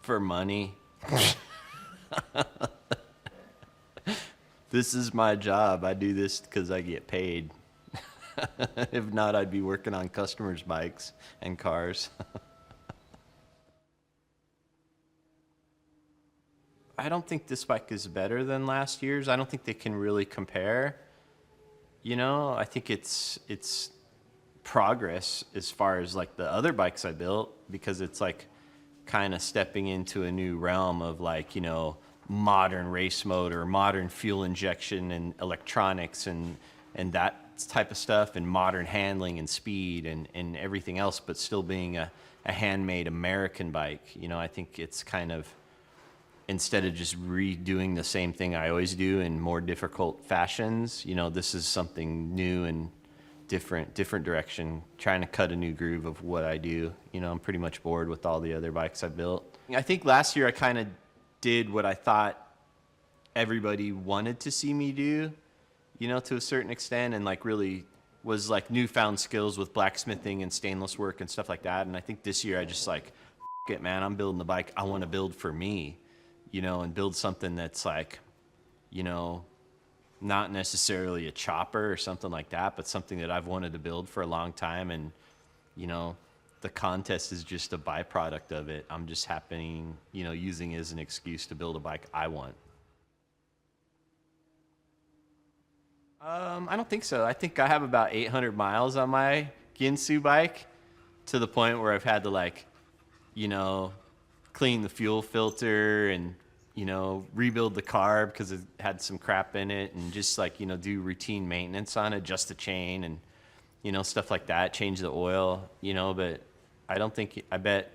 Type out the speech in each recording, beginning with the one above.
For money. This is my job. I do this because I get paid. If not, I'd be working on customers' bikes and cars. I don't think this bike is better than last year's. I don't think they can really compare. You know, I think it's progress as far as like the other bikes I built, because it's like kind of stepping into a new realm of like, you know, modern race motor, modern fuel injection and electronics and that type of stuff, and modern handling and speed and everything else, but still being a handmade American bike. You know, I think it's kind of, instead of just redoing the same thing I always do in more difficult fashions, you know, this is something new and different direction, trying to cut a new groove of what I do. You know, I'm pretty much bored with all the other bikes I built. I think last year I kind of did what I thought everybody wanted to see me do, you know, to a certain extent, and like really was like newfound skills with blacksmithing and stainless work and stuff like that. And I think this year I just like, F it, man, I'm building the bike I want to build for me, you know, and build something that's like, you know, not necessarily a chopper or something like that, but something that I've wanted to build for a long time. And, you know, the contest is just a byproduct of it. I'm just happening, you know, using it as an excuse to build a bike I want. I don't think so. I think I have about 800 miles on my Ginsu bike, to the point where I've had to like, you know, clean the fuel filter and, you know, rebuild the carb because it had some crap in it, and just like, you know, do routine maintenance on it, adjust the chain and, you know, stuff like that, change the oil, you know. But I bet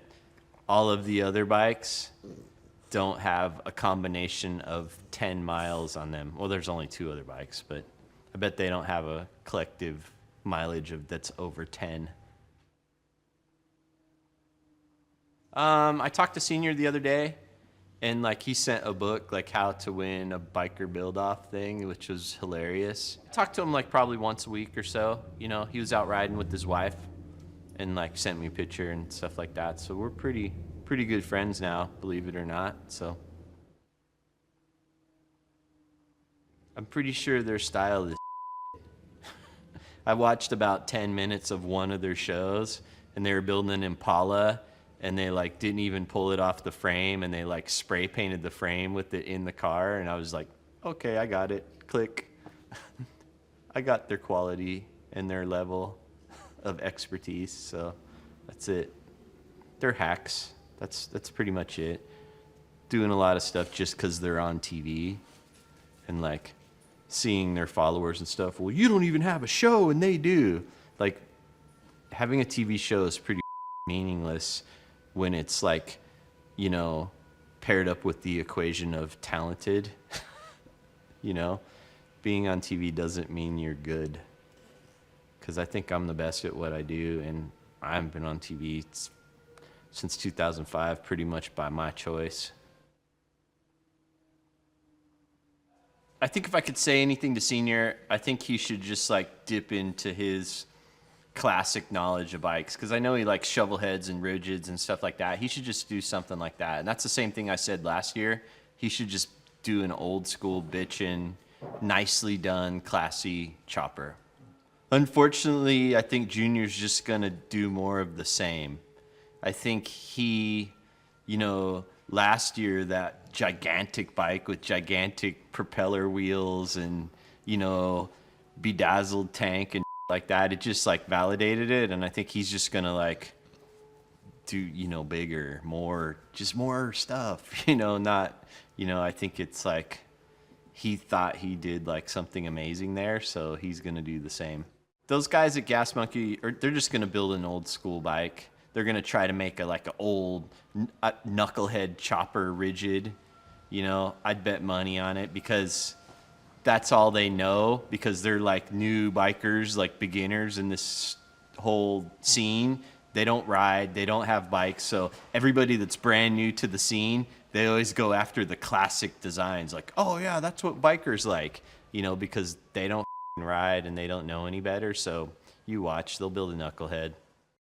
all of the other bikes don't have a combination of 10 miles on them. Well, there's only 2 other bikes, but I bet they don't have a collective mileage of that's over 10. I talked to Senior the other day, and like he sent a book, like how to win a biker build-off thing, which was hilarious. I talked to him like probably once a week or so. You know, he was out riding with his wife and like sent me a picture and stuff like that. So we're pretty good friends now, believe it or not. So I'm pretty sure their style is I watched about 10 minutes of one of their shows, and they were building an Impala, and they like didn't even pull it off the frame, and they like spray painted the frame with it in the car. And I was like, okay, I got it. Click. I got their quality and their level of expertise. So that's it. They're hacks. That's pretty much it. Doing a lot of stuff just because they're on TV, and like seeing their followers and stuff. Well, you don't even have a show and they do. Like, having a TV show is pretty meaningless when it's like, you know, paired up with the equation of talented. You know, being on TV doesn't mean you're good, because I think I'm the best at what I do, and I haven't been on TV since 2005, pretty much by my choice. I think if I could say anything to Senior, I think he should just like dip into his classic knowledge of bikes, because I know he likes shovel heads and rigids and stuff like that. He should just do something like that. And that's the same thing I said last year. He should just do an old school bitchin', nicely done, classy chopper. Unfortunately, I think Junior's just gonna do more of the same. I think he, you know, last year, that gigantic bike with gigantic propeller wheels and, you know, bedazzled tank and like that, it just like validated it. And I think he's just gonna like do, you know, bigger, more, just more stuff, you know, not, you know, I think it's like he thought he did like something amazing there, so he's gonna do the same. Those guys at Gas Monkey, they're just gonna build an old school bike. They're gonna try to make an old knucklehead chopper rigid. You know, I'd bet money on it, because that's all they know, because they're like new bikers, like beginners in this whole scene. They don't ride, they don't have bikes, so everybody that's brand new to the scene, they always go after the classic designs, like, oh yeah, that's what bikers like, you know, because they don't ride and they don't know any better. So you watch, they'll build a knucklehead.